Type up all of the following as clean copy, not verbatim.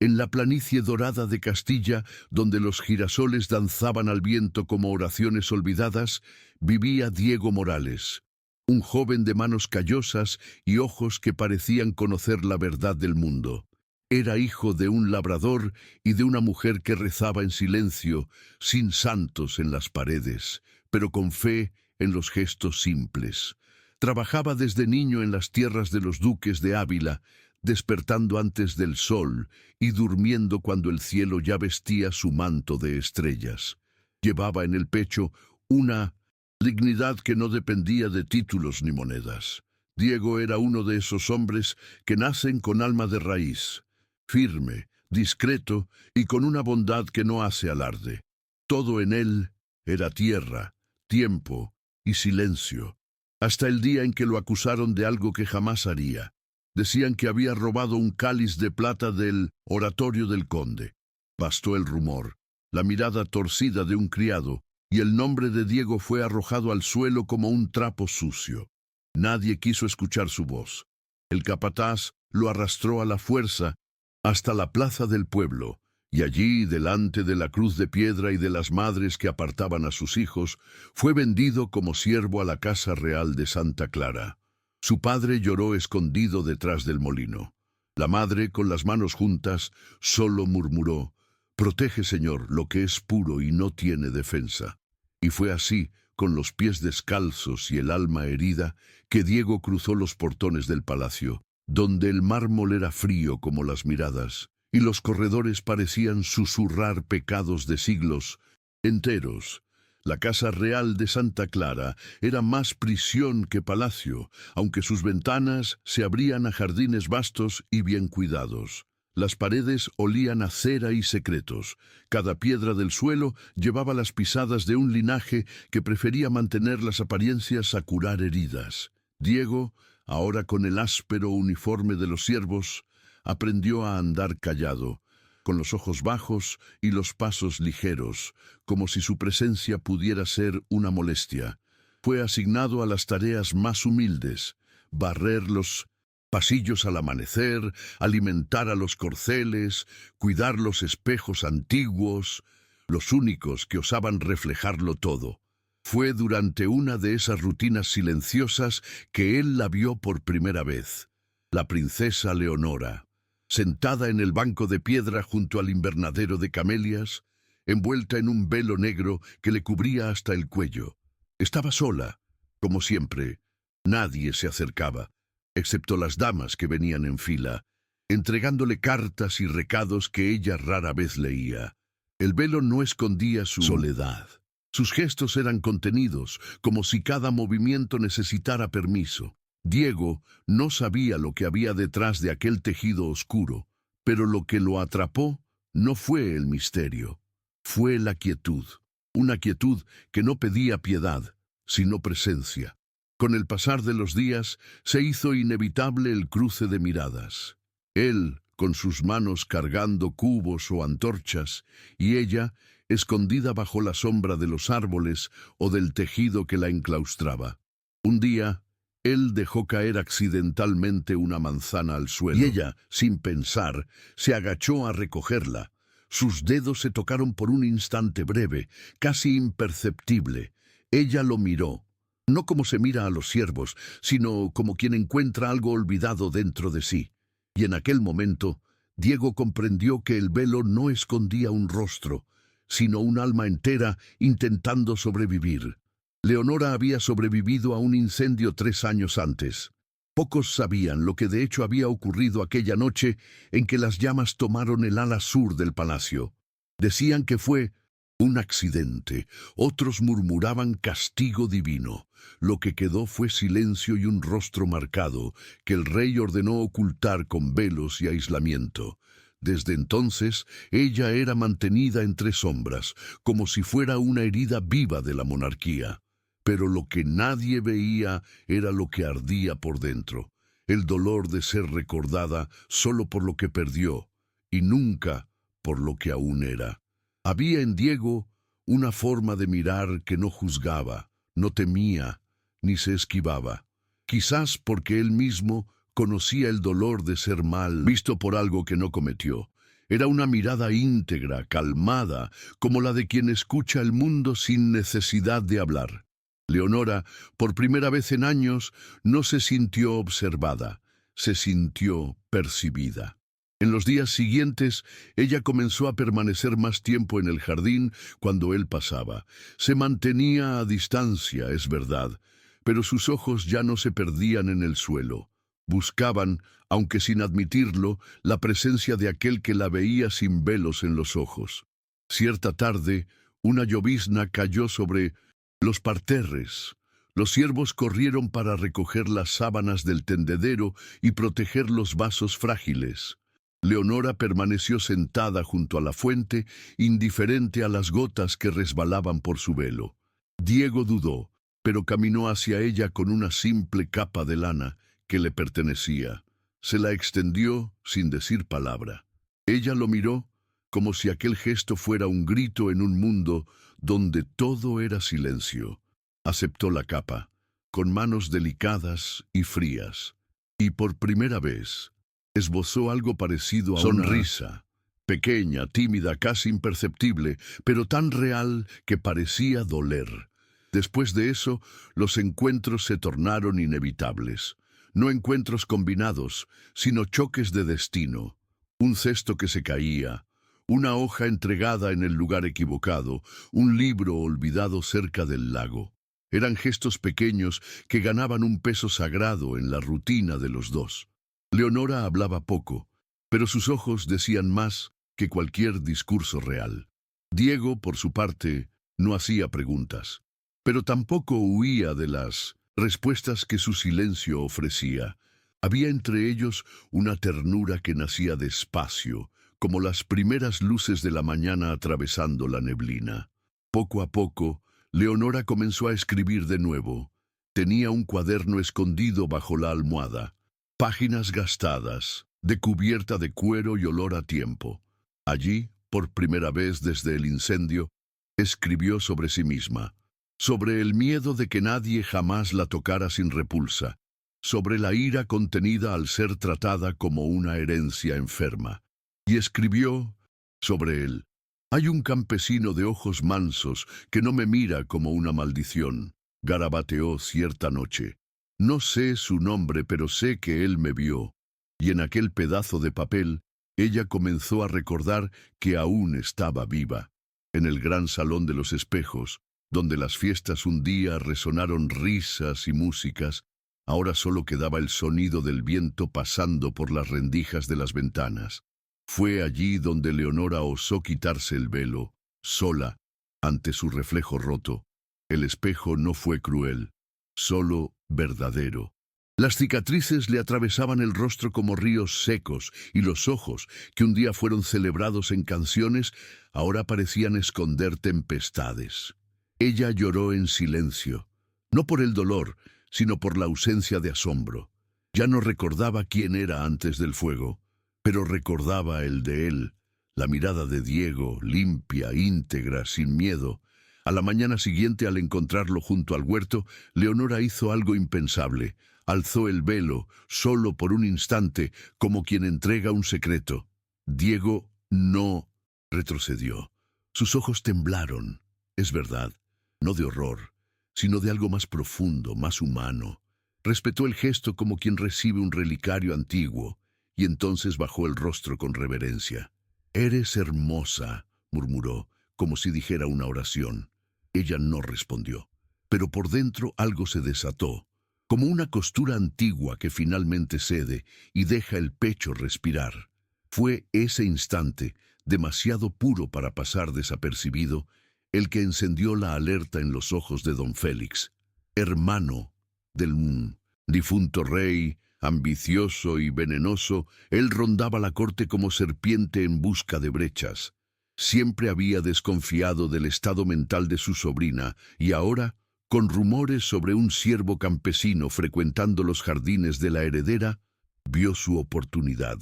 En la planicie dorada de Castilla, donde los girasoles danzaban al viento como oraciones olvidadas, vivía Diego Morales, un joven de manos callosas y ojos que parecían conocer la verdad del mundo. Era hijo de un labrador y de una mujer que rezaba en silencio, sin santos en las paredes, pero con fe en los gestos simples. Trabajaba desde niño en las tierras de los duques de Ávila, despertando antes del sol y durmiendo cuando el cielo ya vestía su manto de estrellas. Llevaba en el pecho una dignidad que no dependía de títulos ni monedas. Diego era uno de esos hombres que nacen con alma de raíz, firme, discreto y con una bondad que no hace alarde. Todo en él era tierra, tiempo y silencio, hasta el día en que lo acusaron de algo que jamás haría. Decían que había robado un cáliz de plata del oratorio del conde. Bastó el rumor, la mirada torcida de un criado, y el nombre de Diego fue arrojado al suelo como un trapo sucio. Nadie quiso escuchar su voz. El capataz lo arrastró a la fuerza hasta la plaza del pueblo, y allí, delante de la cruz de piedra y de las madres que apartaban a sus hijos, fue vendido como siervo a la casa real de Santa Clara. Su padre lloró escondido detrás del molino. La madre, con las manos juntas, solo murmuró: «Protege, Señor, lo que es puro y no tiene defensa». Y fue así, con los pies descalzos y el alma herida, que Diego cruzó los portones del palacio, donde el mármol era frío como las miradas, y los corredores parecían susurrar pecados de siglos enteros. La casa real de Santa Clara era más prisión que palacio, aunque sus ventanas se abrían a jardines vastos y bien cuidados. Las paredes olían a cera y secretos. Cada piedra del suelo llevaba las pisadas de un linaje que prefería mantener las apariencias a curar heridas. Diego, ahora con el áspero uniforme de los siervos, aprendió a andar callado, con los ojos bajos y los pasos ligeros, como si su presencia pudiera ser una molestia. Fue asignado a las tareas más humildes: barrer los pasillos al amanecer, alimentar a los corceles, cuidar los espejos antiguos, los únicos que osaban reflejarlo todo. Fue durante una de esas rutinas silenciosas que él la vio por primera vez. La princesa Leonora, sentada en el banco de piedra junto al invernadero de camelias, envuelta en un velo negro que le cubría hasta el cuello. Estaba sola, como siempre. Nadie se acercaba, excepto las damas que venían en fila, entregándole cartas y recados que ella rara vez leía. El velo no escondía su soledad. Sus gestos eran contenidos, como si cada movimiento necesitara permiso. Diego no sabía lo que había detrás de aquel tejido oscuro, pero lo que lo atrapó no fue el misterio, fue la quietud. Una quietud que no pedía piedad, sino presencia. Con el pasar de los días se hizo inevitable el cruce de miradas. Él, con sus manos cargando cubos o antorchas, y ella, escondida bajo la sombra de los árboles o del tejido que la enclaustraba. Un día, él dejó caer accidentalmente una manzana al suelo, y ella, sin pensar, se agachó a recogerla. Sus dedos se tocaron por un instante breve, casi imperceptible. Ella lo miró, no como se mira a los ciervos, sino como quien encuentra algo olvidado dentro de sí. Y en aquel momento, Diego comprendió que el velo no escondía un rostro, sino un alma entera intentando sobrevivir. Leonora había sobrevivido a un incendio 3 años antes. Pocos sabían lo que de hecho había ocurrido aquella noche en que las llamas tomaron el ala sur del palacio. Decían que fue un accidente, otros murmuraban castigo divino. Lo que quedó fue silencio y un rostro marcado que el rey ordenó ocultar con velos y aislamiento. Desde entonces, ella era mantenida entre sombras, como si fuera una herida viva de la monarquía. Pero lo que nadie veía era lo que ardía por dentro, el dolor de ser recordada solo por lo que perdió, y nunca por lo que aún era. Había en Diego una forma de mirar que no juzgaba, no temía, ni se esquivaba. Quizás porque él mismo conocía el dolor de ser mal visto por algo que no cometió. Era una mirada íntegra, calmada, como la de quien escucha el mundo sin necesidad de hablar. Leonora, por primera vez en años, no se sintió observada, se sintió percibida. En los días siguientes, ella comenzó a permanecer más tiempo en el jardín cuando él pasaba. Se mantenía a distancia, es verdad, pero sus ojos ya no se perdían en el suelo. Buscaban, aunque sin admitirlo, la presencia de aquel que la veía sin velos en los ojos. Cierta tarde, una llovizna cayó sobre los parterres. Los siervos corrieron para recoger las sábanas del tendedero y proteger los vasos frágiles. Leonora permaneció sentada junto a la fuente, indiferente a las gotas que resbalaban por su velo. Diego dudó, pero caminó hacia ella con una simple capa de lana que le pertenecía. Se la extendió sin decir palabra. Ella lo miró como si aquel gesto fuera un grito en un mundo donde todo era silencio. Aceptó la capa, con manos delicadas y frías, y por primera vez esbozó algo parecido a una sonrisa, pequeña, tímida, casi imperceptible, pero tan real que parecía doler. Después de eso, los encuentros se tornaron inevitables. No encuentros combinados, sino choques de destino. Un cesto que se caía, una hoja entregada en el lugar equivocado, un libro olvidado cerca del lago. Eran gestos pequeños que ganaban un peso sagrado en la rutina de los dos. Leonora hablaba poco, pero sus ojos decían más que cualquier discurso real. Diego, por su parte, no hacía preguntas, pero tampoco huía de las respuestas que su silencio ofrecía. Había entre ellos una ternura que nacía despacio, como las primeras luces de la mañana atravesando la neblina. Poco a poco, Leonora comenzó a escribir de nuevo. Tenía un cuaderno escondido bajo la almohada, páginas gastadas, de cubierta de cuero y olor a tiempo. Allí, por primera vez desde el incendio, escribió sobre sí misma, sobre el miedo de que nadie jamás la tocara sin repulsa, sobre la ira contenida al ser tratada como una herencia enferma. Y escribió sobre él: «Hay un campesino de ojos mansos que no me mira como una maldición», garabateó cierta noche. «No sé su nombre, pero sé que él me vio». Y en aquel pedazo de papel, ella comenzó a recordar que aún estaba viva. En el gran salón de los espejos, donde las fiestas un día resonaron risas y músicas, ahora solo quedaba el sonido del viento pasando por las rendijas de las ventanas. Fue allí donde Leonora osó quitarse el velo, sola, ante su reflejo roto. El espejo no fue cruel, solo verdadero. Las cicatrices le atravesaban el rostro como ríos secos, y los ojos, que un día fueron celebrados en canciones, ahora parecían esconder tempestades. Ella lloró en silencio, no por el dolor, sino por la ausencia de asombro. Ya no recordaba quién era antes del fuego, pero recordaba el de él, la mirada de Diego, limpia, íntegra, sin miedo. A la mañana siguiente, al encontrarlo junto al huerto, Leonora hizo algo impensable. Alzó el velo, solo por un instante, como quien entrega un secreto. Diego no retrocedió. Sus ojos temblaron, es verdad, no de horror, sino de algo más profundo, más humano. Respetó el gesto como quien recibe un relicario antiguo, y entonces bajó el rostro con reverencia. «Eres hermosa», murmuró, como si dijera una oración. Ella no respondió, pero por dentro algo se desató, como una costura antigua que finalmente cede y deja el pecho respirar. Fue ese instante, demasiado puro para pasar desapercibido, el que encendió la alerta en los ojos de don Félix. Hermano del difunto rey, ambicioso y venenoso, él rondaba la corte como serpiente en busca de brechas. Siempre había desconfiado del estado mental de su sobrina, y ahora, con rumores sobre un siervo campesino frecuentando los jardines de la heredera, vio su oportunidad.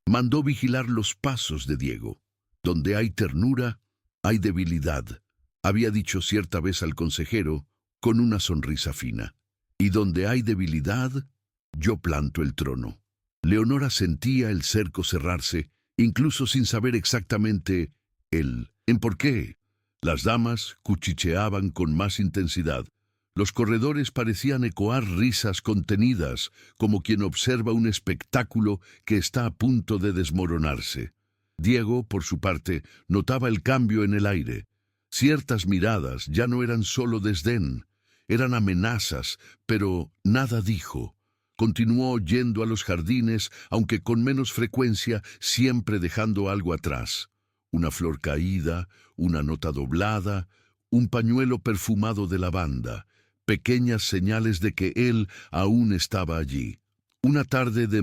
Mandó vigilar los pasos de Diego. Donde hay ternura, hay debilidad, había dicho cierta vez al consejero, con una sonrisa fina. Y donde hay debilidad, yo planto el trono. Leonora sentía el cerco cerrarse incluso sin saber exactamente en por qué. Las damas cuchicheaban con más intensidad. Los corredores parecían ecoar risas contenidas, como quien observa un espectáculo que está a punto de desmoronarse. Diego, por su parte, notaba el cambio en el aire. Ciertas miradas ya no eran solo desdén, eran amenazas, pero nada dijo. Continuó yendo a los jardines, aunque con menos frecuencia, siempre dejando algo atrás. Una flor caída, una nota doblada, un pañuelo perfumado de lavanda, pequeñas señales de que él aún estaba allí. Una tarde de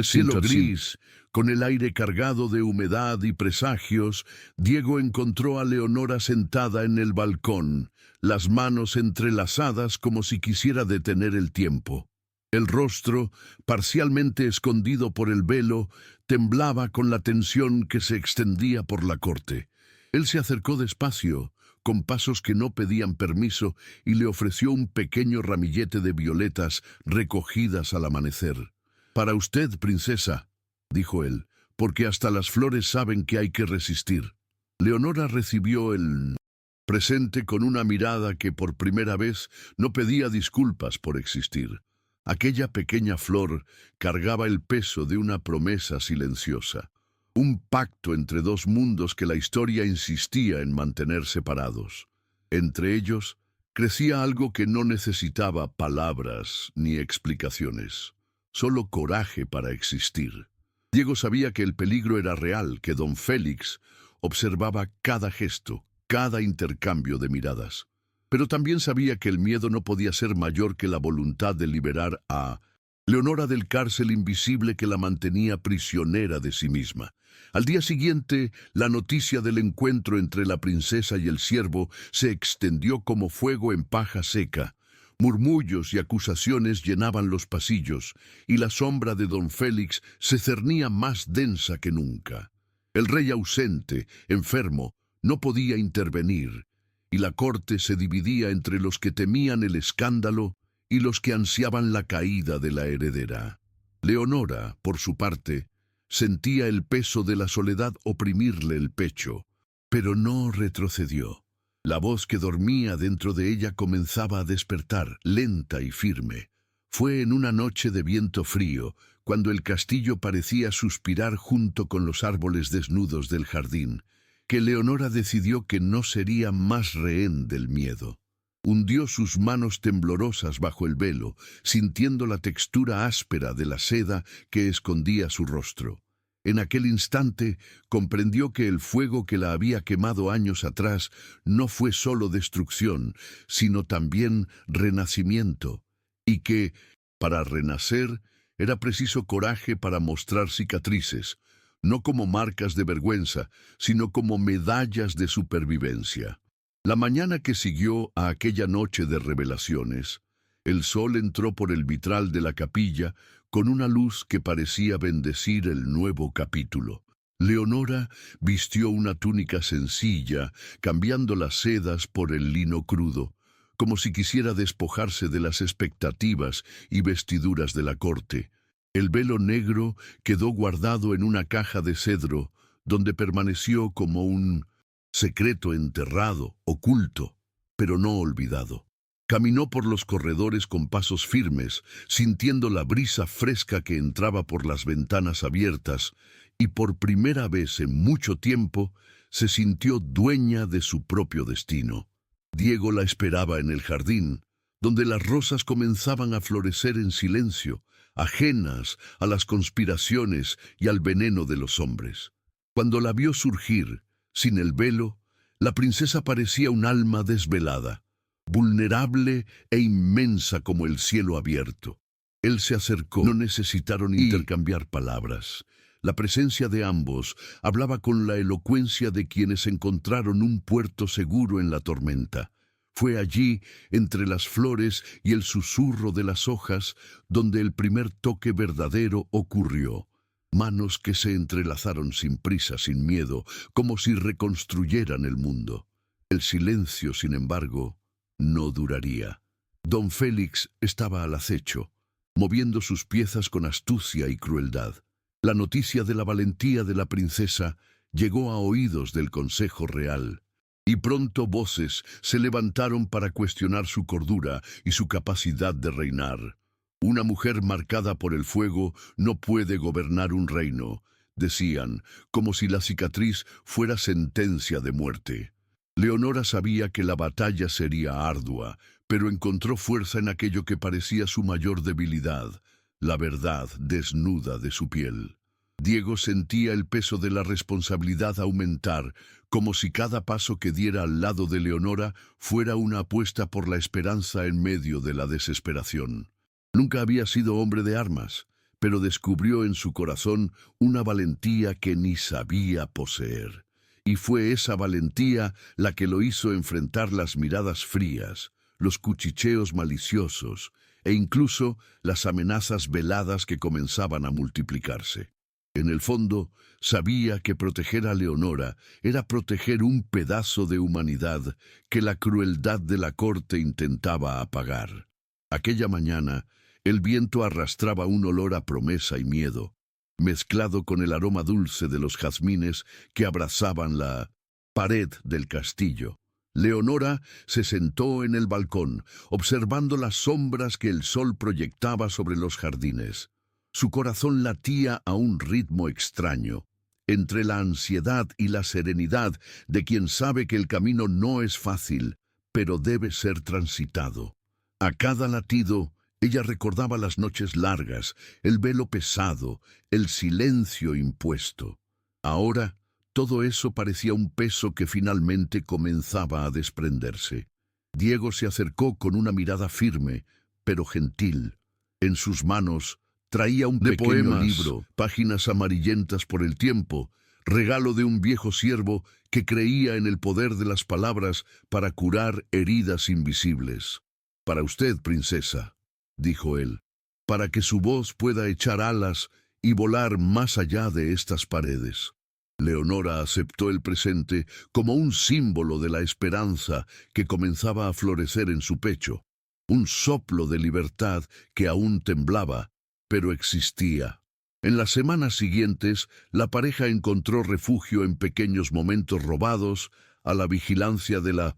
cielo gris, con el aire cargado de humedad y presagios, Diego encontró a Leonora sentada en el balcón, las manos entrelazadas como si quisiera detener el tiempo. El rostro, parcialmente escondido por el velo, temblaba con la tensión que se extendía por la corte. Él se acercó despacio, con pasos que no pedían permiso, y le ofreció un pequeño ramillete de violetas recogidas al amanecer. «Para usted, princesa», dijo él, «porque hasta las flores saben que hay que resistir». Leonora recibió el presente con una mirada que por primera vez no pedía disculpas por existir. Aquella pequeña flor cargaba el peso de una promesa silenciosa, un pacto entre dos mundos que la historia insistía en mantener separados. Entre ellos crecía algo que no necesitaba palabras ni explicaciones, solo coraje para existir. Diego sabía que el peligro era real, que don Félix observaba cada gesto, cada intercambio de miradas. Pero también sabía que el miedo no podía ser mayor que la voluntad de liberar a Leonora del cárcel invisible que la mantenía prisionera de sí misma. Al día siguiente, la noticia del encuentro entre la princesa y el siervo se extendió como fuego en paja seca. Murmullos y acusaciones llenaban los pasillos, y la sombra de don Félix se cernía más densa que nunca. El rey ausente, enfermo, no podía intervenir, y la corte se dividía entre los que temían el escándalo y los que ansiaban la caída de la heredera. Leonora, por su parte, sentía el peso de la soledad oprimirle el pecho, pero no retrocedió. La voz que dormía dentro de ella comenzaba a despertar, lenta y firme. Fue en una noche de viento frío, cuando el castillo parecía suspirar junto con los árboles desnudos del jardín, que Leonora decidió que no sería más rehén del miedo. Hundió sus manos temblorosas bajo el velo, sintiendo la textura áspera de la seda que escondía su rostro. En aquel instante comprendió que el fuego que la había quemado años atrás no fue solo destrucción, sino también renacimiento, y que, para renacer, era preciso coraje para mostrar cicatrices, no como marcas de vergüenza, sino como medallas de supervivencia. La mañana que siguió a aquella noche de revelaciones, el sol entró por el vitral de la capilla con una luz que parecía bendecir el nuevo capítulo. Leonora vistió una túnica sencilla, cambiando las sedas por el lino crudo, como si quisiera despojarse de las expectativas y vestiduras de la corte. El velo negro quedó guardado en una caja de cedro, donde permaneció como un secreto enterrado, oculto, pero no olvidado. Caminó por los corredores con pasos firmes, sintiendo la brisa fresca que entraba por las ventanas abiertas, y por primera vez en mucho tiempo se sintió dueña de su propio destino. Diego la esperaba en el jardín, donde las rosas comenzaban a florecer en silencio, ajenas a las conspiraciones y al veneno de los hombres. Cuando la vio surgir, sin el velo, la princesa parecía un alma desvelada, vulnerable e inmensa como el cielo abierto. Él se acercó, no necesitaron intercambiar palabras. La presencia de ambos hablaba con la elocuencia de quienes encontraron un puerto seguro en la tormenta. Fue allí, entre las flores y el susurro de las hojas, donde el primer toque verdadero ocurrió. Manos que se entrelazaron sin prisa, sin miedo, como si reconstruyeran el mundo. El silencio, sin embargo, no duraría. Don Félix estaba al acecho, moviendo sus piezas con astucia y crueldad. La noticia de la valentía de la princesa llegó a oídos del Consejo Real, y pronto voces se levantaron para cuestionar su cordura y su capacidad de reinar. Una mujer marcada por el fuego no puede gobernar un reino, decían, como si la cicatriz fuera sentencia de muerte. Leonora sabía que la batalla sería ardua, pero encontró fuerza en aquello que parecía su mayor debilidad, la verdad desnuda de su piel. Diego sentía el peso de la responsabilidad aumentar, como si cada paso que diera al lado de Leonora fuera una apuesta por la esperanza en medio de la desesperación. Nunca había sido hombre de armas, pero descubrió en su corazón una valentía que ni sabía poseer. Y fue esa valentía la que lo hizo enfrentar las miradas frías, los cuchicheos maliciosos e incluso las amenazas veladas que comenzaban a multiplicarse. En el fondo, sabía que proteger a Leonora era proteger un pedazo de humanidad que la crueldad de la corte intentaba apagar. Aquella mañana, el viento arrastraba un olor a promesa y miedo, mezclado con el aroma dulce de los jazmines que abrazaban la pared del castillo. Leonora se sentó en el balcón, observando las sombras que el sol proyectaba sobre los jardines. Su corazón latía a un ritmo extraño, entre la ansiedad y la serenidad de quien sabe que el camino no es fácil, pero debe ser transitado. A cada latido, ella recordaba las noches largas, el velo pesado, el silencio impuesto. Ahora, todo eso parecía un peso que finalmente comenzaba a desprenderse. Diego se acercó con una mirada firme, pero gentil. En sus manos traía un pequeño libro, páginas amarillentas por el tiempo, regalo de un viejo siervo que creía en el poder de las palabras para curar heridas invisibles. «Para usted, princesa», dijo él, «para que su voz pueda echar alas y volar más allá de estas paredes». Leonora aceptó el presente como un símbolo de la esperanza que comenzaba a florecer en su pecho, un soplo de libertad que aún temblaba, pero existía. En las semanas siguientes, la pareja encontró refugio en pequeños momentos robados a la vigilancia de la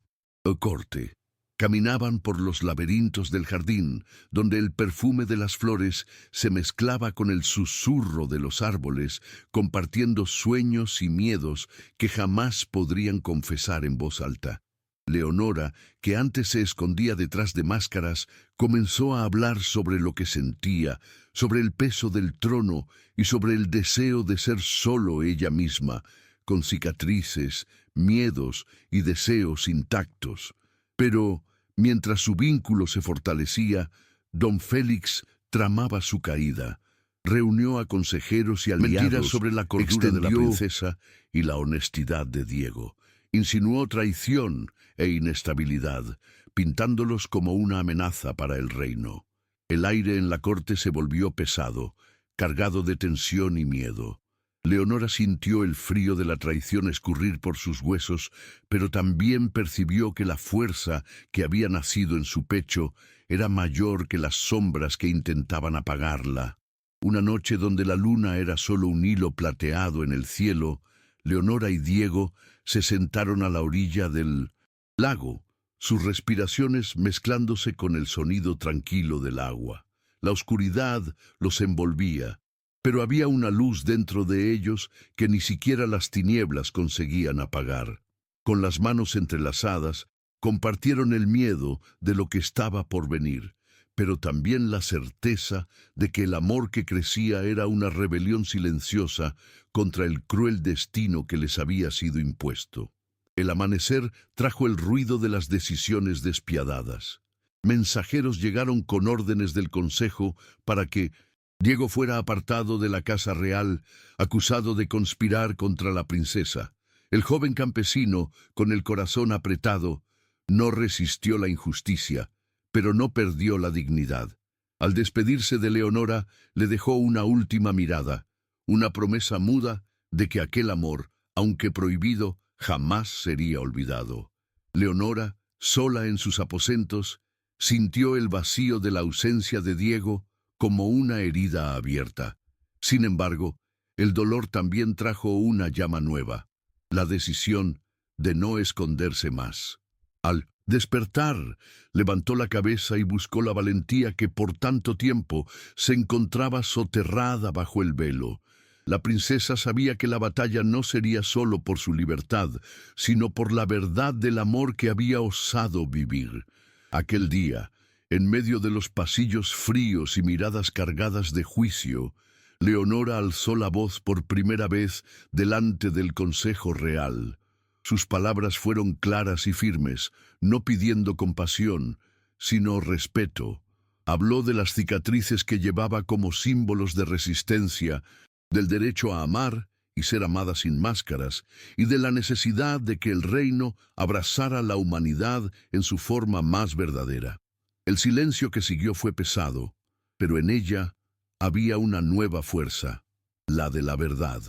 corte. Caminaban por los laberintos del jardín, donde el perfume de las flores se mezclaba con el susurro de los árboles, compartiendo sueños y miedos que jamás podrían confesar en voz alta. Leonora, que antes se escondía detrás de máscaras, comenzó a hablar sobre lo que sentía, sobre el peso del trono y sobre el deseo de ser solo ella misma, con cicatrices, miedos y deseos intactos. Pero, mientras su vínculo se fortalecía, don Félix tramaba su caída. Reunió a consejeros y aliados, mentiras sobre la cordura de la princesa y la honestidad de Diego. Insinuó traición e inestabilidad, pintándolos como una amenaza para el reino. El aire en la corte se volvió pesado, cargado de tensión y miedo. Leonora sintió el frío de la traición escurrir por sus huesos, pero también percibió que la fuerza que había nacido en su pecho era mayor que las sombras que intentaban apagarla. Una noche donde la luna era solo un hilo plateado en el cielo, Leonora y Diego se sentaron a la orilla del lago, sus respiraciones mezclándose con el sonido tranquilo del agua. La oscuridad los envolvía, pero había una luz dentro de ellos que ni siquiera las tinieblas conseguían apagar. Con las manos entrelazadas, compartieron el miedo de lo que estaba por venir, pero también la certeza de que el amor que crecía era una rebelión silenciosa contra el cruel destino que les había sido impuesto. El amanecer trajo el ruido de las decisiones despiadadas. Mensajeros llegaron con órdenes del consejo para que Diego fuera apartado de la casa real, acusado de conspirar contra la princesa. El joven campesino, con el corazón apretado, no resistió la injusticia, pero no perdió la dignidad. Al despedirse de Leonora, le dejó una última mirada, una promesa muda de que aquel amor, aunque prohibido, jamás sería olvidado. Leonora, sola en sus aposentos, sintió el vacío de la ausencia de Diego como una herida abierta. Sin embargo, El dolor también trajo una llama nueva, la decisión de no esconderse más. Al despertar, levantó la cabeza y buscó la valentía que por tanto tiempo se encontraba soterrada bajo el velo. La princesa sabía que la batalla no sería solo por su libertad, sino por la verdad del amor que había osado vivir. Aquel día, en medio de los pasillos fríos y miradas cargadas de juicio, Leonora alzó la voz por primera vez delante del Consejo Real. Sus palabras fueron claras y firmes, no pidiendo compasión, sino respeto. Habló de las cicatrices que llevaba como símbolos de resistencia, del derecho a amar y ser amada sin máscaras, y de la necesidad de que el reino abrazara la humanidad en su forma más verdadera. El silencio que siguió fue pesado, pero en ella había una nueva fuerza, la de la verdad.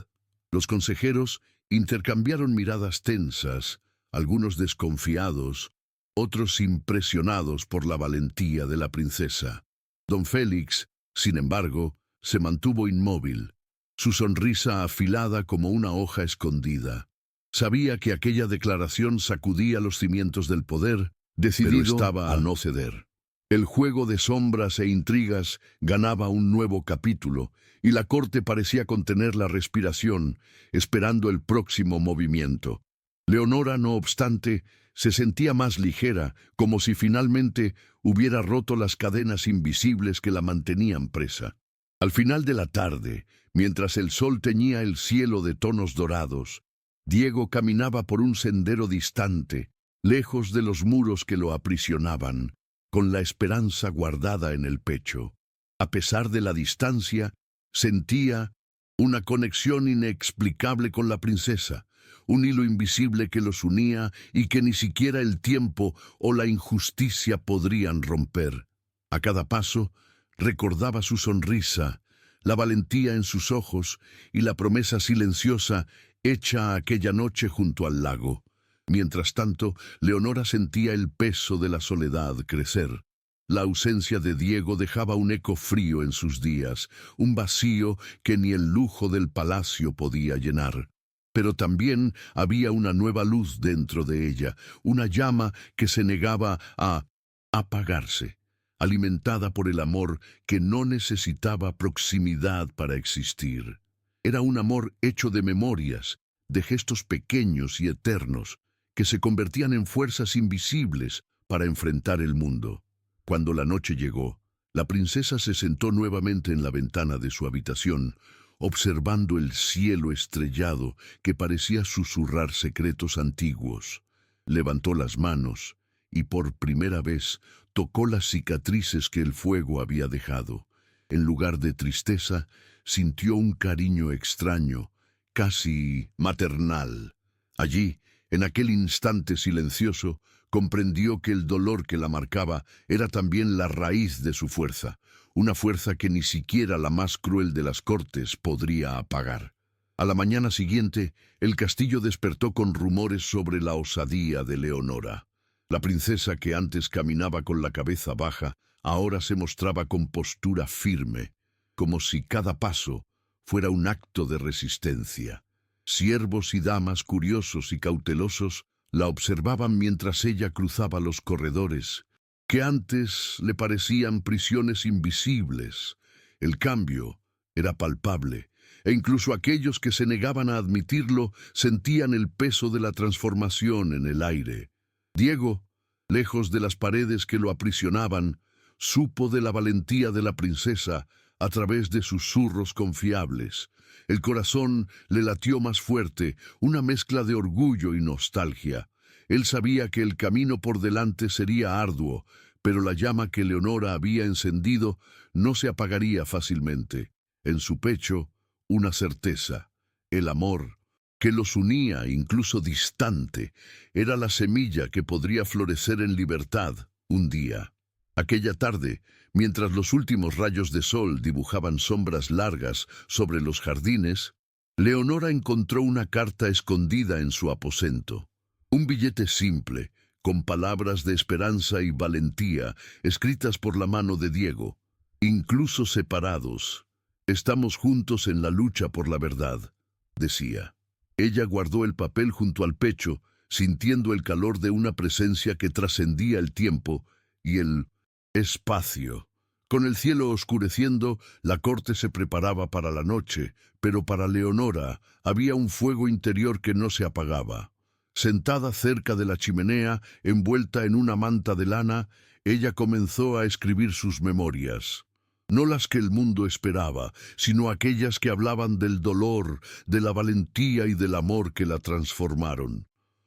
Los consejeros intercambiaron miradas tensas, algunos desconfiados, otros impresionados por la valentía de la princesa. Don Félix, sin embargo, se mantuvo inmóvil, su sonrisa afilada como una hoja escondida. Sabía que aquella declaración sacudía los cimientos del poder, decidido pero estaba a no ceder. El juego de sombras e intrigas ganaba un nuevo capítulo, y la corte parecía contener la respiración, esperando el próximo movimiento. Leonora, no obstante, se sentía más ligera, como si finalmente hubiera roto las cadenas invisibles que la mantenían presa. Al final de la tarde, mientras el sol teñía el cielo de tonos dorados, Diego caminaba por un sendero distante, lejos de los muros que lo aprisionaban, con la esperanza guardada en el pecho. A pesar de la distancia, sentía una conexión inexplicable con la princesa, un hilo invisible que los unía y que ni siquiera el tiempo o la injusticia podrían romper. A cada paso, recordaba su sonrisa, la valentía en sus ojos y la promesa silenciosa hecha aquella noche junto al lago. Mientras tanto, Leonora sentía el peso de la soledad crecer. La ausencia de Diego dejaba un eco frío en sus días, un vacío que ni el lujo del palacio podía llenar. Pero también había una nueva luz dentro de ella, una llama que se negaba a apagarse, alimentada por el amor que no necesitaba proximidad para existir. Era un amor hecho de memorias, de gestos pequeños y eternos, que se convertían en fuerzas invisibles para enfrentar el mundo. Cuando la noche llegó, la princesa se sentó nuevamente en la ventana de su habitación, observando el cielo estrellado que parecía susurrar secretos antiguos. Levantó las manos y por primera vez tocó las cicatrices que el fuego había dejado. En lugar de tristeza, sintió un cariño extraño, casi maternal. Allí, en aquel instante silencioso, comprendió que el dolor que la marcaba era también la raíz de su fuerza, una fuerza que ni siquiera la más cruel de las cortes podría apagar. A la mañana siguiente, el castillo despertó con rumores sobre la osadía de Leonora. La princesa, que antes caminaba con la cabeza baja, ahora se mostraba con postura firme, como si cada paso fuera un acto de resistencia. Siervos y damas curiosos y cautelosos la observaban mientras ella cruzaba los corredores, que antes le parecían prisiones invisibles. El cambio era palpable, e incluso aquellos que se negaban a admitirlo sentían el peso de la transformación en el aire. Diego, lejos de las paredes que lo aprisionaban, supo de la valentía de la princesa a través de susurros confiables. El corazón le latió más fuerte, una mezcla de orgullo y nostalgia. Él sabía que el camino por delante sería arduo, pero la llama que Leonora había encendido no se apagaría fácilmente. En su pecho, una certeza: el amor, que los unía incluso distante, era la semilla que podría florecer en libertad un día. Aquella tarde, mientras los últimos rayos de sol dibujaban sombras largas sobre los jardines, Leonora encontró una carta escondida en su aposento. Un billete simple, con palabras de esperanza y valentía, escritas por la mano de Diego. Incluso separados, Estamos juntos en la lucha por la verdad, decía. Ella guardó el papel junto al pecho, sintiendo el calor de una presencia que trascendía el tiempo y el espacio. Con el cielo oscureciendo, la corte se preparaba para la noche, pero para Leonora había un fuego interior que no se apagaba. Sentada cerca de la chimenea, envuelta en una manta de lana, ella comenzó a escribir sus memorias. No las que el mundo esperaba, sino aquellas que hablaban del dolor, de la valentía y del amor que la transformaron.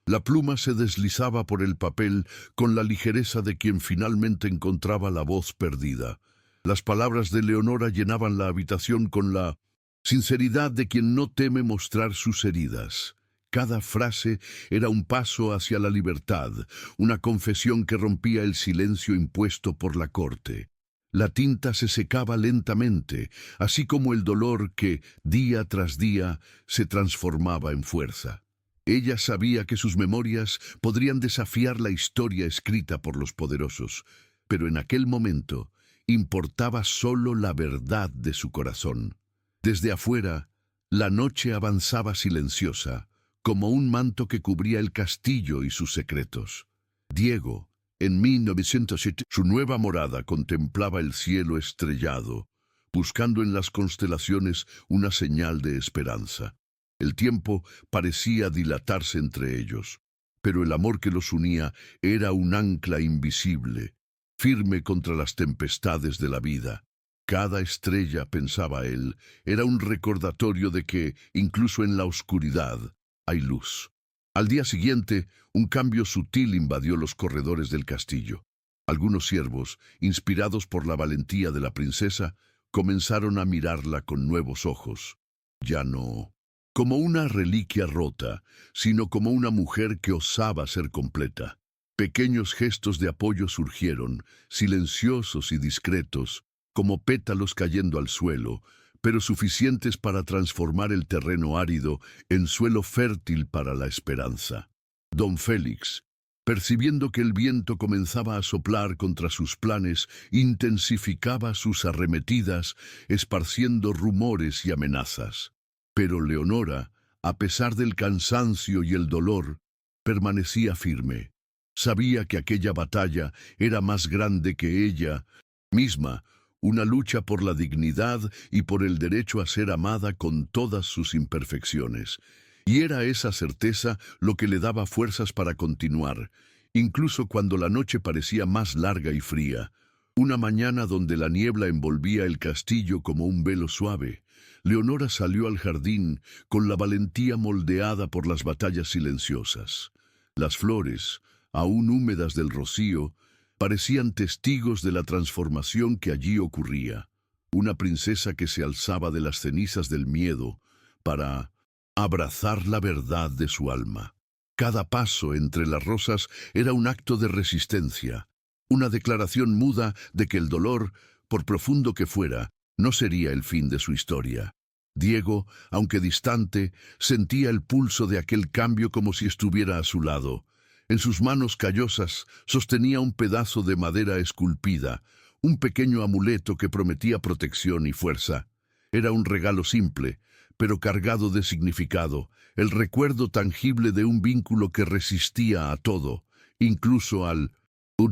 La pluma se deslizaba por el papel con la ligereza de quien finalmente encontraba la voz perdida. Las palabras de Leonora llenaban la habitación con la sinceridad de quien no teme mostrar sus heridas. Cada frase era un paso hacia la libertad, una confesión que rompía el silencio impuesto por la corte. La tinta se secaba lentamente, así como el dolor que, día tras día, se transformaba en fuerza. Ella sabía que sus memorias podrían desafiar la historia escrita por los poderosos, pero en aquel momento importaba solo la verdad de su corazón. Desde afuera, la noche avanzaba silenciosa, como un manto que cubría el castillo y sus secretos. Diego, en 1907, su nueva morada contemplaba el cielo estrellado, buscando en las constelaciones una señal de esperanza. El tiempo parecía dilatarse entre ellos, pero el amor que los unía era un ancla invisible, firme contra las tempestades de la vida. Cada estrella, pensaba él, era un recordatorio de que, incluso en la oscuridad, hay luz. Al día siguiente, un cambio sutil invadió los corredores del castillo. Algunos siervos, inspirados por la valentía de la princesa, comenzaron a mirarla con nuevos ojos. Ya no como una reliquia rota, sino como una mujer que osaba ser completa. Pequeños gestos de apoyo surgieron, silenciosos y discretos, como pétalos cayendo al suelo, pero suficientes para transformar el terreno árido en suelo fértil para la esperanza. Don Félix, percibiendo que el viento comenzaba a soplar contra sus planes, intensificaba sus arremetidas, esparciendo rumores y amenazas. Pero Leonora, a pesar del cansancio y el dolor, permanecía firme. Sabía que aquella batalla era más grande que ella misma, una lucha por la dignidad y por el derecho a ser amada con todas sus imperfecciones. Y era esa certeza lo que le daba fuerzas para continuar, incluso cuando la noche parecía más larga y fría. Una mañana donde la niebla envolvía el castillo como un velo suave, Leonora salió al jardín con la valentía moldeada por las batallas silenciosas. Las flores, aún húmedas del rocío, parecían testigos de la transformación que allí ocurría. Una princesa que se alzaba de las cenizas del miedo para abrazar la verdad de su alma. Cada paso entre las rosas era un acto de resistencia, una declaración muda de que el dolor, por profundo que fuera, no sería el fin de su historia. Diego, aunque distante, sentía el pulso de aquel cambio como si estuviera a su lado. En sus manos callosas sostenía un pedazo de madera esculpida, un pequeño amuleto que prometía protección y fuerza. Era un regalo simple, pero cargado de significado, el recuerdo tangible de un vínculo que resistía a todo, incluso al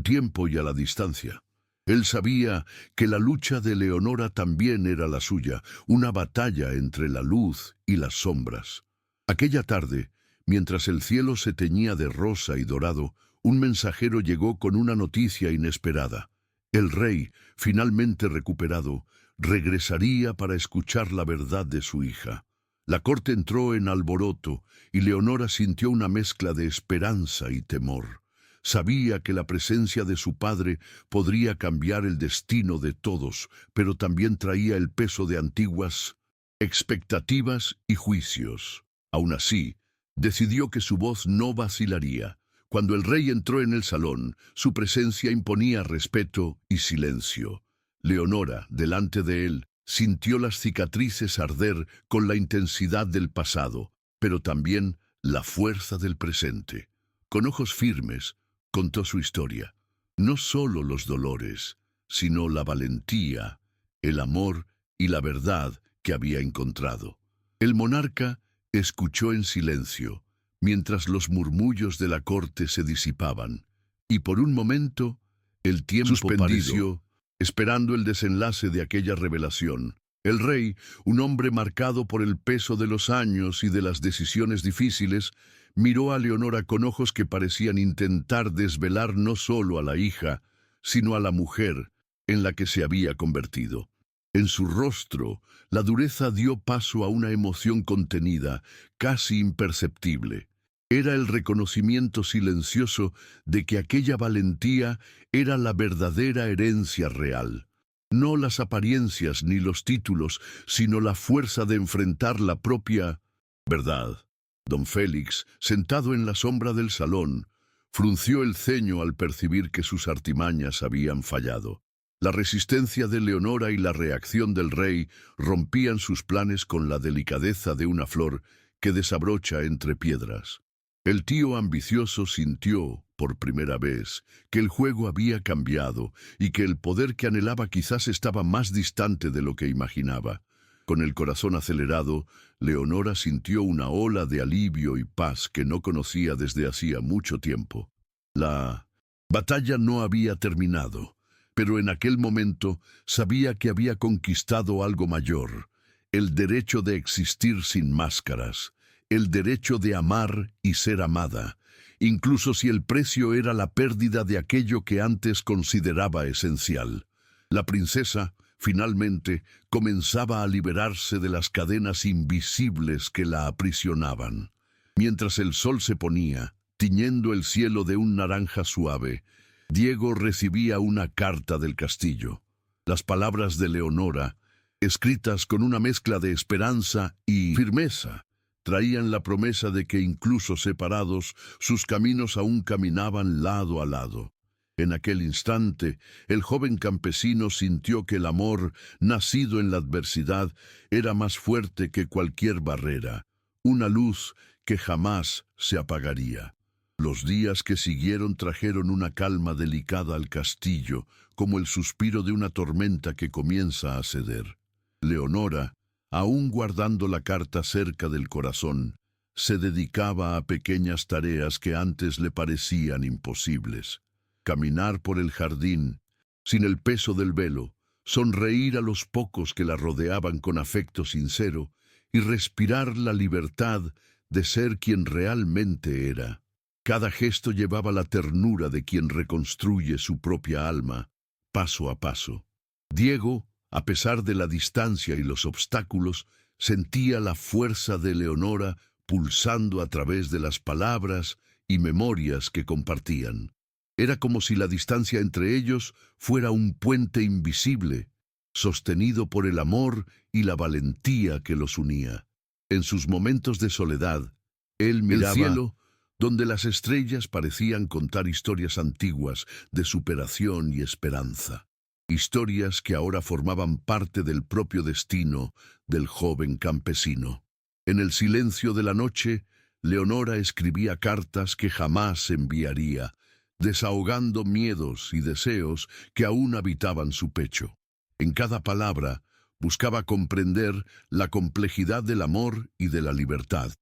tiempo y a la distancia. Él sabía que la lucha de Leonora también era la suya, una batalla entre la luz y las sombras. Aquella tarde, mientras el cielo se teñía de rosa y dorado, un mensajero llegó con una noticia inesperada. El rey, finalmente recuperado, regresaría para escuchar la verdad de su hija. La corte entró en alboroto y Leonora sintió una mezcla de esperanza y temor. Sabía que la presencia de su padre podría cambiar el destino de todos, pero también traía el peso de antiguas expectativas y juicios. Aún así, decidió que su voz no vacilaría. Cuando el rey entró en el salón, su presencia imponía respeto y silencio. Leonora, delante de él, sintió las cicatrices arder con la intensidad del pasado, pero también la fuerza del presente. Con ojos firmes, contó su historia. No solo los dolores, sino la valentía, el amor y la verdad que había encontrado. El monarca escuchó en silencio, mientras los murmullos de la corte se disipaban, y por un momento el tiempo pareció, esperando el desenlace de aquella revelación. El rey, un hombre marcado por el peso de los años y de las decisiones difíciles, miró a Leonora con ojos que parecían intentar desvelar no solo a la hija, sino a la mujer en la que se había convertido. En su rostro, la dureza dio paso a una emoción contenida, casi imperceptible. Era el reconocimiento silencioso de que aquella valentía era la verdadera herencia real. No las apariencias ni los títulos, sino la fuerza de enfrentar la propia verdad. Don Félix, sentado en la sombra del salón, frunció el ceño al percibir que sus artimañas habían fallado. La resistencia de Leonora y la reacción del rey rompían sus planes con la delicadeza de una flor que desabrocha entre piedras. El tío ambicioso sintió, por primera vez, que el juego había cambiado y que el poder que anhelaba quizás estaba más distante de lo que imaginaba. Con el corazón acelerado, Leonora sintió una ola de alivio y paz que no conocía desde hacía mucho tiempo. La batalla no había terminado, pero en aquel momento sabía que había conquistado algo mayor, el derecho de existir sin máscaras, el derecho de amar y ser amada, incluso si el precio era la pérdida de aquello que antes consideraba esencial. La princesa, finalmente, comenzaba a liberarse de las cadenas invisibles que la aprisionaban. Mientras el sol se ponía, tiñendo el cielo de un naranja suave, Diego recibía una carta del castillo. Las palabras de Leonora, escritas con una mezcla de esperanza y firmeza, traían la promesa de que incluso separados, sus caminos aún caminaban lado a lado. En aquel instante, el joven campesino sintió que el amor, nacido en la adversidad, era más fuerte que cualquier barrera, una luz que jamás se apagaría. Los días que siguieron trajeron una calma delicada al castillo, como el suspiro de una tormenta que comienza a ceder. Leonora, aún guardando la carta cerca del corazón, se dedicaba a pequeñas tareas que antes le parecían imposibles. Caminar por el jardín, sin el peso del velo, sonreír a los pocos que la rodeaban con afecto sincero y respirar la libertad de ser quien realmente era. Cada gesto llevaba la ternura de quien reconstruye su propia alma, paso a paso. Diego, a pesar de la distancia y los obstáculos, sentía la fuerza de Leonora pulsando a través de las palabras y memorias que compartían. Era como si la distancia entre ellos fuera un puente invisible, sostenido por el amor y la valentía que los unía. En sus momentos de soledad, él miraba el cielo, donde las estrellas parecían contar historias antiguas de superación y esperanza. Historias que ahora formaban parte del propio destino del joven campesino. En el silencio de la noche, Leonora escribía cartas que jamás enviaría, desahogando miedos y deseos que aún habitaban su pecho. En cada palabra, buscaba comprender la complejidad del amor y de la libertad,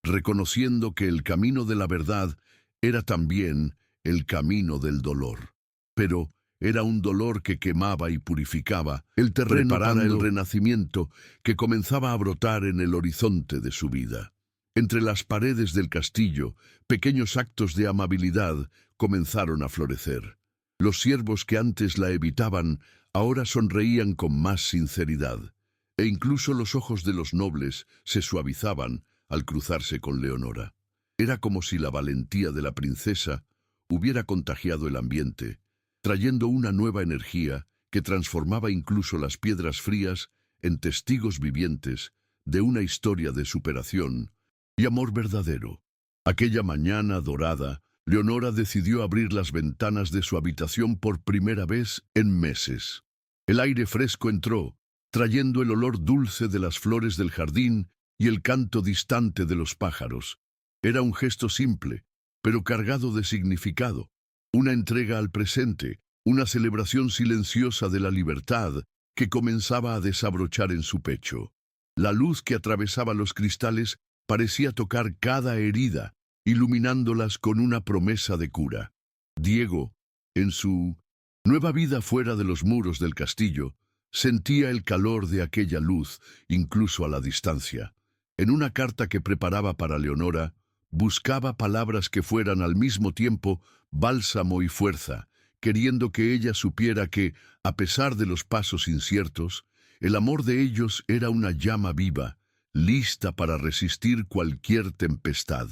reconociendo que el camino de la verdad era también el camino del dolor. Pero era un dolor que quemaba y purificaba el terreno para el renacimiento que comenzaba a brotar en el horizonte de su vida. Entre las paredes del castillo, pequeños actos de amabilidad comenzaron a florecer. Los siervos que antes la evitaban ahora sonreían con más sinceridad, e incluso los ojos de los nobles se suavizaban al cruzarse con Leonora. Era como si la valentía de la princesa hubiera contagiado el ambiente, trayendo una nueva energía que transformaba incluso las piedras frías en testigos vivientes de una historia de superación y amor verdadero. Aquella mañana dorada, Leonora decidió abrir las ventanas de su habitación por primera vez en meses. El aire fresco entró, trayendo el olor dulce de las flores del jardín y el canto distante de los pájaros. Era un gesto simple, pero cargado de significado, una entrega al presente, una celebración silenciosa de la libertad que comenzaba a desabrochar en su pecho. La luz que atravesaba los cristales parecía tocar cada herida, iluminándolas con una promesa de cura. Diego, en su nueva vida fuera de los muros del castillo, sentía el calor de aquella luz, incluso a la distancia. En una carta que preparaba para Leonora, buscaba palabras que fueran al mismo tiempo bálsamo y fuerza, queriendo que ella supiera que, a pesar de los pasos inciertos, el amor de ellos era una llama viva, lista para resistir cualquier tempestad.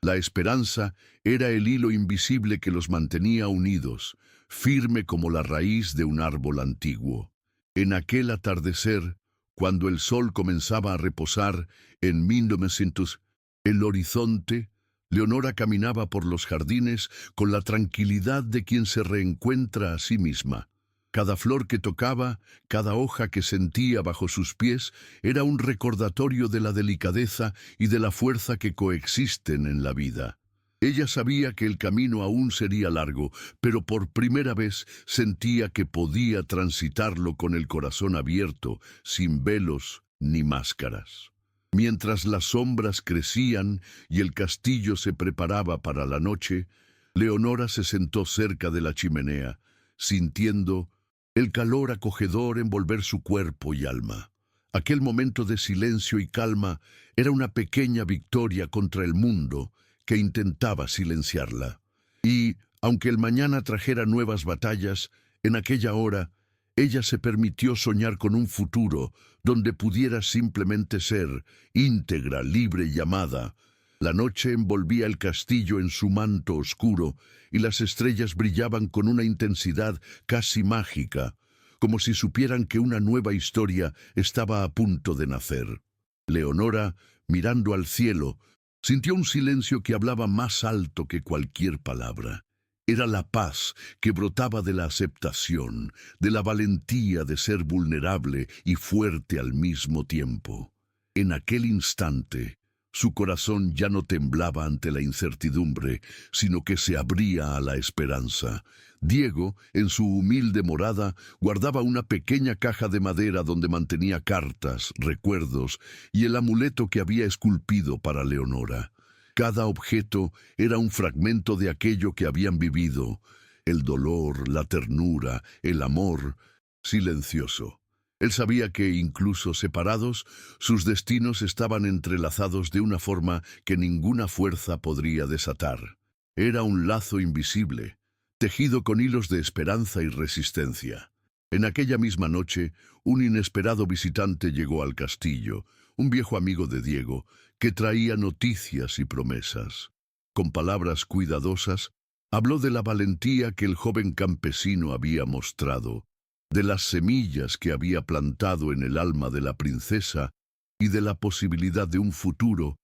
La esperanza era el hilo invisible que los mantenía unidos, firme como la raíz de un árbol antiguo. En aquel atardecer, cuando el sol comenzaba a reposar en 1900, el horizonte, Leonora caminaba por los jardines con la tranquilidad de quien se reencuentra a sí misma. Cada flor que tocaba, cada hoja que sentía bajo sus pies, era un recordatorio de la delicadeza y de la fuerza que coexisten en la vida. Ella sabía que el camino aún sería largo, pero por primera vez sentía que podía transitarlo con el corazón abierto, sin velos ni máscaras. Mientras las sombras crecían y el castillo se preparaba para la noche, Leonora se sentó cerca de la chimenea, sintiendo el calor acogedor envolver su cuerpo y alma. Aquel momento de silencio y calma era una pequeña victoria contra el mundo que intentaba silenciarla. Y, aunque el mañana trajera nuevas batallas, en aquella hora, ella se permitió soñar con un futuro donde pudiera simplemente ser íntegra, libre y amada. La noche envolvía el castillo en su manto oscuro y las estrellas brillaban con una intensidad casi mágica, como si supieran que una nueva historia estaba a punto de nacer. Leonora, mirando al cielo, sintió un silencio que hablaba más alto que cualquier palabra. Era la paz que brotaba de la aceptación, de la valentía de ser vulnerable y fuerte al mismo tiempo. En aquel instante, su corazón ya no temblaba ante la incertidumbre, sino que se abría a la esperanza. Diego, en su humilde morada, guardaba una pequeña caja de madera donde mantenía cartas, recuerdos y el amuleto que había esculpido para Leonora. Cada objeto era un fragmento de aquello que habían vivido, el dolor, la ternura, el amor, silencioso. Él sabía que, incluso separados, sus destinos estaban entrelazados de una forma que ninguna fuerza podría desatar. Era un lazo invisible, tejido con hilos de esperanza y resistencia. En aquella misma noche, un inesperado visitante llegó al castillo, un viejo amigo de Diego, que traía noticias y promesas. Con palabras cuidadosas, habló de la valentía que el joven campesino había mostrado, de las semillas que había plantado en el alma de la princesa y de la posibilidad de un futuro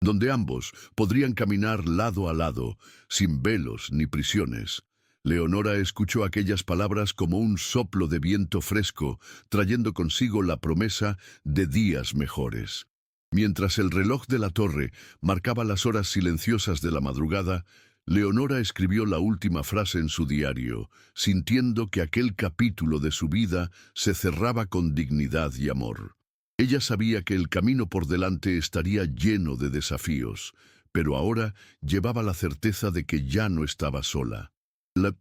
donde ambos podrían caminar lado a lado, sin velos ni prisiones. Leonora escuchó aquellas palabras como un soplo de viento fresco, trayendo consigo la promesa de días mejores. Mientras el reloj de la torre marcaba las horas silenciosas de la madrugada, Leonora escribió la última frase en su diario, sintiendo que aquel capítulo de su vida se cerraba con dignidad y amor. Ella sabía que el camino por delante estaría lleno de desafíos, pero ahora llevaba la certeza de que ya no estaba sola. La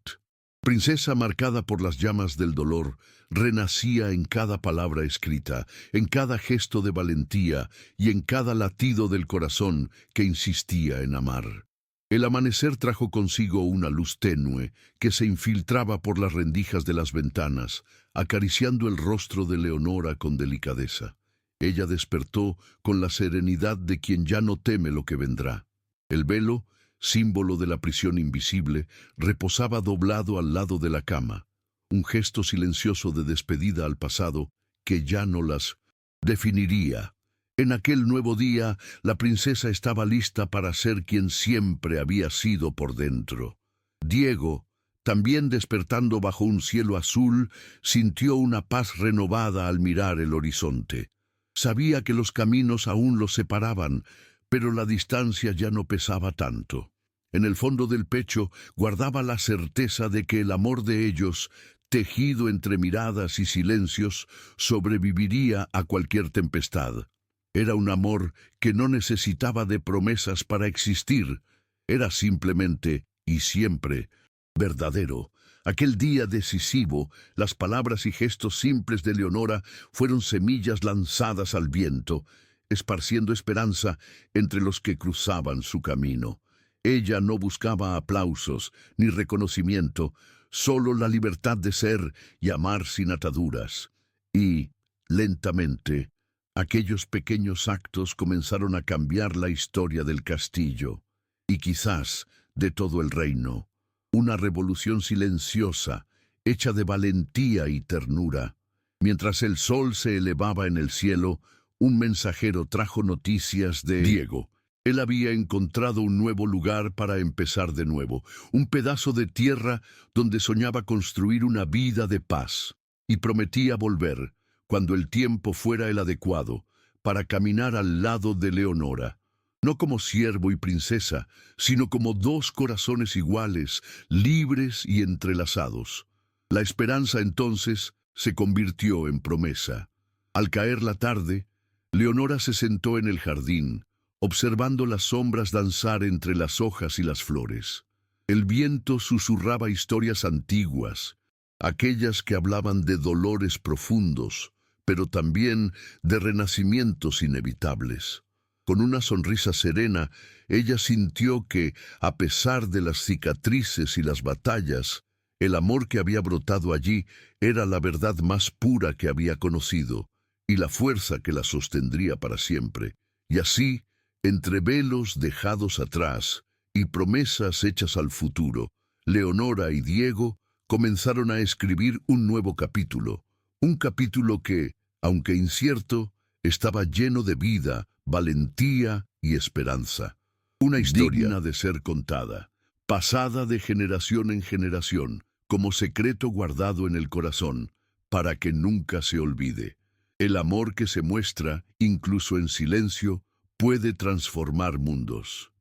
princesa, marcada por las llamas del dolor, renacía en cada palabra escrita, en cada gesto de valentía y en cada latido del corazón que insistía en amar. El amanecer trajo consigo una luz tenue que se infiltraba por las rendijas de las ventanas, acariciando el rostro de Leonora con delicadeza. Ella despertó con la serenidad de quien ya no teme lo que vendrá. El velo, símbolo de la prisión invisible, reposaba doblado al lado de la cama, un gesto silencioso de despedida al pasado que ya no las definiría. En aquel nuevo día, la princesa estaba lista para ser quien siempre había sido por dentro. Diego, también despertando bajo un cielo azul, sintió una paz renovada al mirar el horizonte. Sabía que los caminos aún los separaban, pero la distancia ya no pesaba tanto. En el fondo del pecho guardaba la certeza de que el amor de ellos tejido entre miradas y silencios, sobreviviría a cualquier tempestad. Era un amor que no necesitaba de promesas para existir. Era simplemente y siempre verdadero. Aquel día decisivo, las palabras y gestos simples de Leonora fueron semillas lanzadas al viento, esparciendo esperanza entre los que cruzaban su camino. Ella no buscaba aplausos ni reconocimiento, solo la libertad de ser y amar sin ataduras. Y, lentamente, aquellos pequeños actos comenzaron a cambiar la historia del castillo, y quizás de todo el reino. Una revolución silenciosa, hecha de valentía y ternura. Mientras el sol se elevaba en el cielo, un mensajero trajo noticias de Diego. Él había encontrado un nuevo lugar para empezar de nuevo, un pedazo de tierra donde soñaba construir una vida de paz, y prometía volver, cuando el tiempo fuera el adecuado, para caminar al lado de Leonora. No como siervo y princesa, sino como dos corazones iguales, libres y entrelazados. La esperanza entonces se convirtió en promesa. Al caer la tarde, Leonora se sentó en el jardín, observando las sombras danzar entre las hojas y las flores. El viento susurraba historias antiguas, aquellas que hablaban de dolores profundos, pero también de renacimientos inevitables. Con una sonrisa serena, ella sintió que, a pesar de las cicatrices y las batallas, el amor que había brotado allí era la verdad más pura que había conocido, y la fuerza que la sostendría para siempre. Y así, entre velos dejados atrás y promesas hechas al futuro, Leonora y Diego comenzaron a escribir un nuevo capítulo, un capítulo que, aunque incierto, estaba lleno de vida, valentía y esperanza. Una historia digna de ser contada, pasada de generación en generación, como secreto guardado en el corazón, para que nunca se olvide. El amor que se muestra, incluso en silencio, puede transformar mundos.